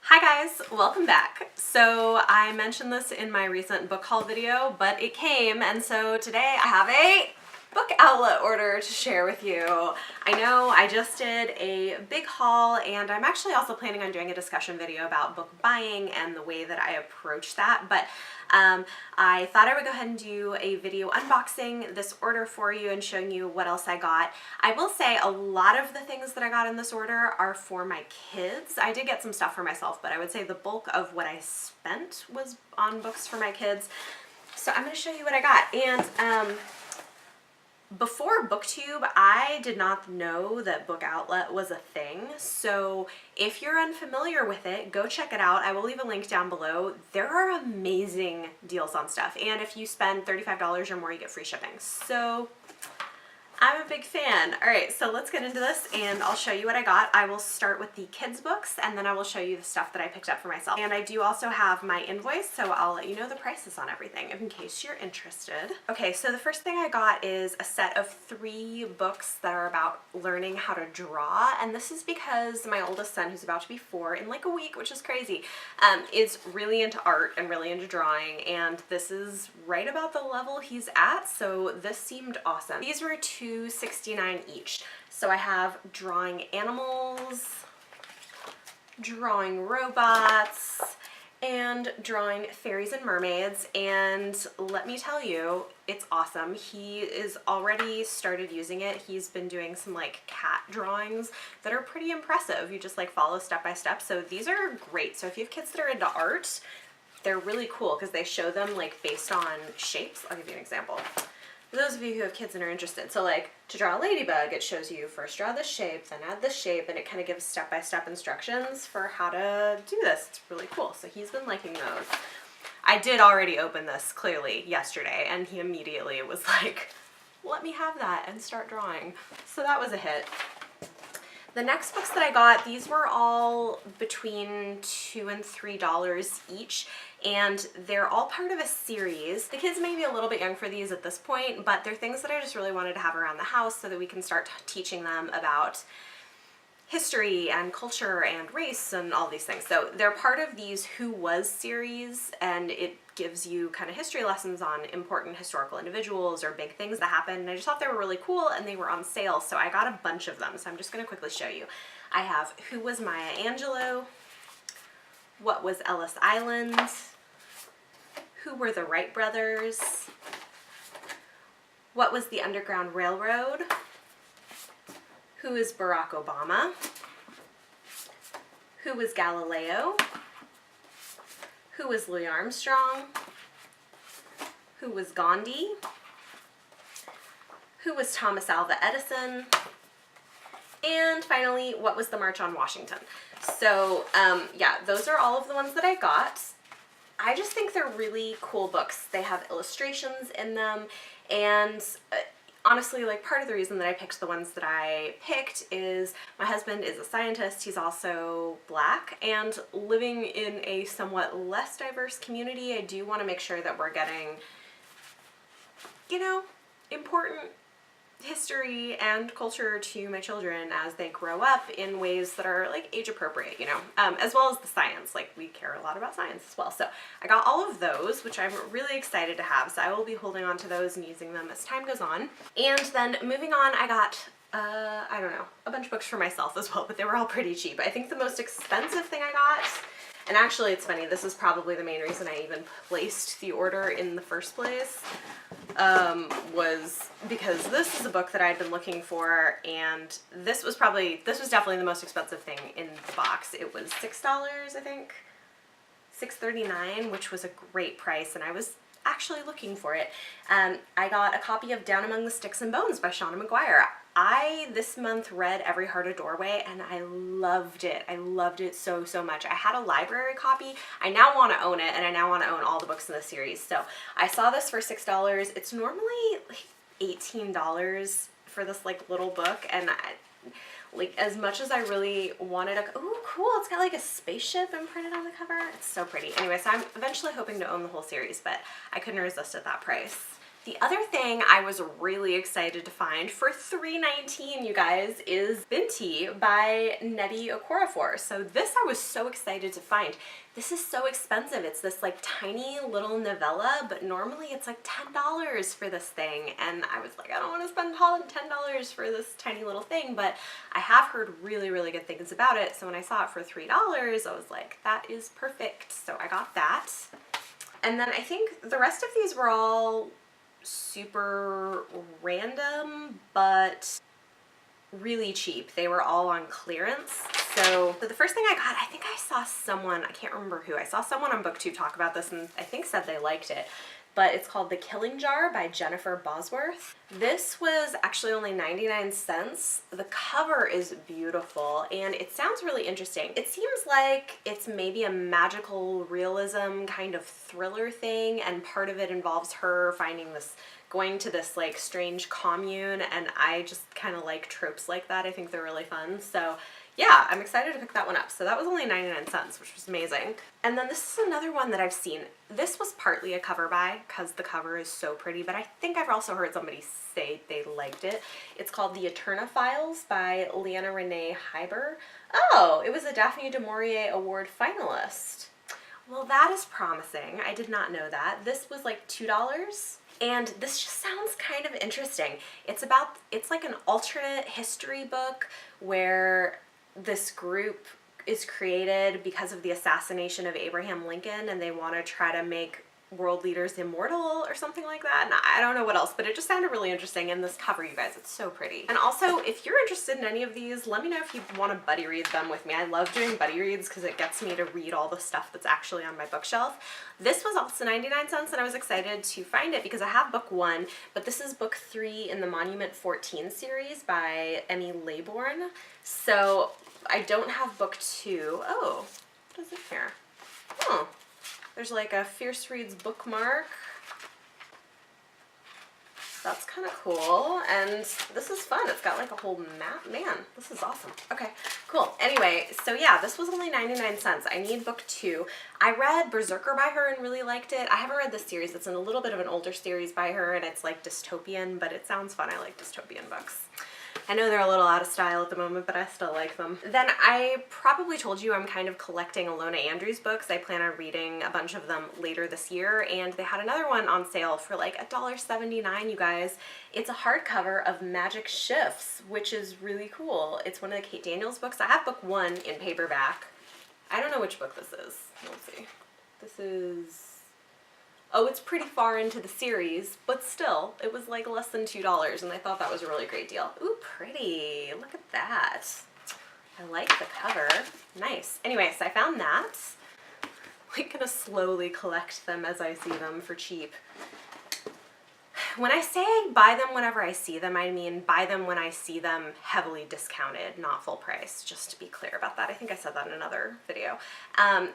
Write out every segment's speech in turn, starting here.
Hi guys, welcome back. So I mentioned this in my recent book haul video, but it came, and so today I have a book outlet order to share with you. I know I just did a big haul, and I'm actually also planning on doing a discussion video about book buying and the way that I approach that, but I thought I would go ahead and do a video unboxing this order for you and showing you what else I got. I will say a lot of the things that I got in this order are for my kids. I did get some stuff for myself, but I would say the bulk of what I spent was on books for my kids. So I'm going to show you what I got. And before BookTube, I did not know that Book Outlet was a thing, so if you're unfamiliar with it, go check it out. I will leave a link down below. There are amazing deals on stuff, and if you spend $35 or more, you get free shipping. So I'm a big fan. All right, so let's get into this and I'll show you what I got. I will start with the kids books and then I will show you the stuff that I picked up for myself. And I do also have my invoice, so I'll let you know the prices on everything in case you're interested. Okay, so the first thing I got is a set of 3 books that are about learning how to draw. And this is because my oldest son, who's about to be 4 in like a week, which is crazy, is really into art and really into drawing. And this is right about the level he's at, so this seemed awesome. These were $2.69 each. So I have drawing animals, drawing robots, and drawing fairies and mermaids, and let me tell you, it's awesome. He is already started using it. He's been doing some like cat drawings that are pretty impressive. You just like follow step by step. So these are great. So if you have kids that are into art, they're really cool because they show them like based on shapes. I'll give you an example. For those of you who have kids and are interested, so like to draw a ladybug, it shows you first draw this shape, then add this shape, and it kind of gives step-by-step instructions for how to do this. It's really cool. So he's been liking those. I did already open this clearly yesterday, and he immediately was like, let me have that and start drawing. So that was a hit. The next books that I got, these were all between $2 and $3 each, and they're all part of a series. The kids may be a little bit young for these at this point, but they're things that I just really wanted to have around the house so that we can start teaching them about history and culture and race and all these things. So they're part of these Who Was series, and it gives you kind of history lessons on important historical individuals or big things that happened. And I just thought they were really cool, and they were on sale, so I got a bunch of them. So I'm just going to quickly show you. I have Who Was Maya Angelou, What Was Ellis Island, Who Were the Wright Brothers, What Was the Underground Railroad, Who is Barack Obama, Who was Galileo, Who was Louis Armstrong, Who was Gandhi, Who was Thomas Alva Edison, and finally, What was the March on Washington? So yeah, those are all of the ones that I got. I just think they're really cool books. They have illustrations in them, and honestly, like part of the reason that I picked the ones that I picked is my husband is a scientist. He's also Black, and living in a somewhat less diverse community, I do want to make sure that we're getting, you know, important history and culture to my children as they grow up in ways that are like age appropriate, you know, as well as the science. Like we care a lot about science as well. So I got all of those, which I'm really excited to have. So I will be holding on to those and using them as time goes on. And then moving on, I got I don't know, a bunch of books for myself as well, but they were all pretty cheap. I think the most expensive thing I got, and actually it's funny, this is probably the main reason I even placed the order in the first place, was because this is a book that I'd been looking for, and this was definitely the most expensive thing in the box. It was $6, I think, $6.39, which was a great price, and I was actually looking for it. I got a copy of Down Among the Sticks and Bones by Shauna McGuire. I, this month, read Every Heart a Doorway, and I loved it. I loved it so, so much. I had a library copy. I now want to own it, and I now want to own all the books in the series. So I saw this for $6. It's normally like $18 for this like little book, and like as much as I really wanted a, ooh, cool, it's got like a spaceship imprinted on the cover. It's so pretty. Anyway, so I'm eventually hoping to own the whole series, but I couldn't resist at that price. The other thing I was really excited to find for $3.19, you guys, is Binti by Nnedi Okorafor. So this I was so excited to find. This is so expensive. It's this like tiny little novella, but normally it's like $10 for this thing. And I was like, I don't want to spend $10 for this tiny little thing, but I have heard really, really good things about it. So when I saw it for $3, I was like, that is perfect. So I got that. And then I think the rest of these were all super random, but really cheap. They were all on clearance. So the first thing I got, I think I saw someone, I can't remember who, I saw someone on BookTube talk about this and I think said they liked it, but it's called The Killing Jar by Jennifer Bosworth. This was actually only 99 cents. The cover is beautiful and it sounds really interesting. It seems like it's maybe a magical realism kind of thriller thing, and part of it involves her going to this like strange commune, and I just kind of like tropes like that. I think they're really fun. So yeah, I'm excited to pick that one up. So that was only 99 cents, which was amazing. And then this is another one that I've seen. This was partly a cover buy because the cover is so pretty, but I think I've also heard somebody say they liked it. It's called The Eterna Files by Leanna Renee Hyber. Oh, it was a Daphne du Maurier Award finalist. Well, that is promising. I did not know that. This was like $2. And this just sounds kind of interesting. It's like an alternate history book where this group is created because of the assassination of Abraham Lincoln, and they want to try to make world leaders immortal or something like that. And I don't know what else, but it just sounded really interesting. And this cover, you guys, it's so pretty. And also, if you're interested in any of these, let me know if you want to buddy read them with me. I love doing buddy reads because it gets me to read all the stuff that's actually on my bookshelf. This was also 99 cents, and I was excited to find it because I have book 1, but this is book 3 in the Monument 14 series by Emmy Laybourne. So I don't have book 2. Oh, what is in here? Oh. There's like a Fierce Reads bookmark. That's kind of cool. And this is fun. It's got like a whole map. Man, this is awesome. Okay, cool. Anyway, so yeah, this was only 99 cents. I need book 2. I read Berserker by her and really liked it. I haven't read this series. It's in a little bit of an older series by her, and it's like dystopian, but it sounds fun. I like dystopian books. I know they're a little out of style at the moment, but I still like them. Then I probably told you I'm kind of collecting Alona Andrews books. I plan on reading a bunch of them later this year, and they had another one on sale for like $1.79, you guys. It's a hardcover of Magic Shifts, which is really cool. It's one of the Kate Daniels books. I have book 1 in paperback. I don't know which book this is. Let's see. This is... Oh, it's pretty far into the series, but still, it was like less than $2, and I thought that was a really great deal. Ooh, pretty. Look at that. I like the cover. Nice. Anyway, so I found that. I'm like gonna slowly collect them as I see them for cheap. When I say buy them whenever I see them, I mean buy them when I see them heavily discounted, not full price, just to be clear about that. I think I said that in another video.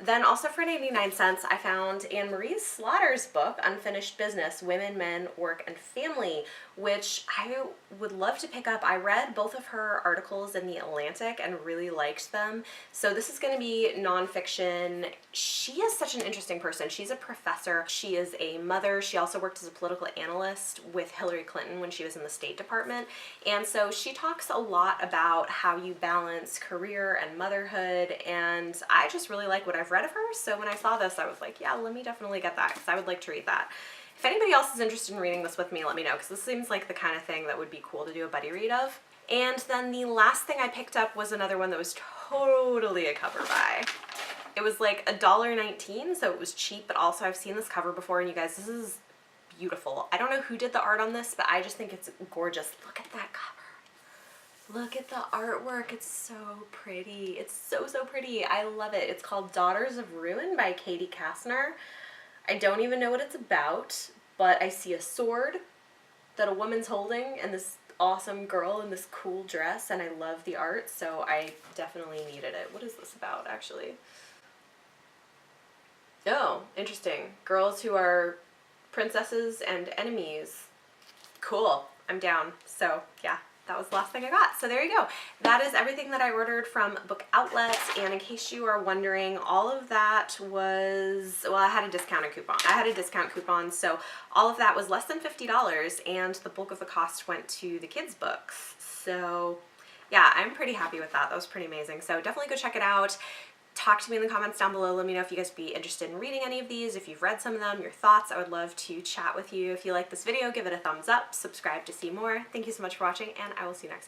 Then also for 99 cents, I found Anne-Marie Slaughter's book, Unfinished Business, Women, Men, Work, and Family, which I would love to pick up. I read both of her articles in The Atlantic and really liked them. So this is going to be nonfiction. She is such an interesting person. She's a professor. She is a mother. She also worked as a political analyst with Hillary Clinton when she was in the State Department. And so she talks a lot about how you balance career and motherhood, and I just really like what I've read of her. So when I saw this, I was like, yeah, let me definitely get that because I would like to read that. If anybody else is interested in reading this with me, let me know, because this seems like the kind of thing that would be cool to do a buddy read of. And then the last thing I picked up was another one that was totally a cover buy. It was like $1.19, so it was cheap, but also I've seen this cover before, and you guys, this is beautiful. I don't know who did the art on this, but I just think it's gorgeous. Look at that cover. Look at the artwork. It's so pretty. It's so, so pretty. I love it. It's called Daughters of Ruin by Katie Kastner. I don't even know what it's about, but I see a sword that a woman's holding and this awesome girl in this cool dress, and I love the art, so I definitely needed it. What is this about, actually? Oh, interesting. Girls who are princesses and enemies. Cool. I'm down. So, yeah. that was the last thing I got. So there you go. That is everything that I ordered from Book Outlets, and in case you are wondering, all of that was, well, I had a discounted coupon. I had a discount coupon, so all of that was less than $50, and the bulk of the cost went to the kids' books. So yeah, I'm pretty happy with that. That was pretty amazing. So definitely go check it out. Talk to me in the comments down below. Let me know if you guys would be interested in reading any of these, if you've read some of them, your thoughts. I would love to chat with you. If you like this video, give it a thumbs up, subscribe to see more. Thank you so much for watching, and I will see you next time.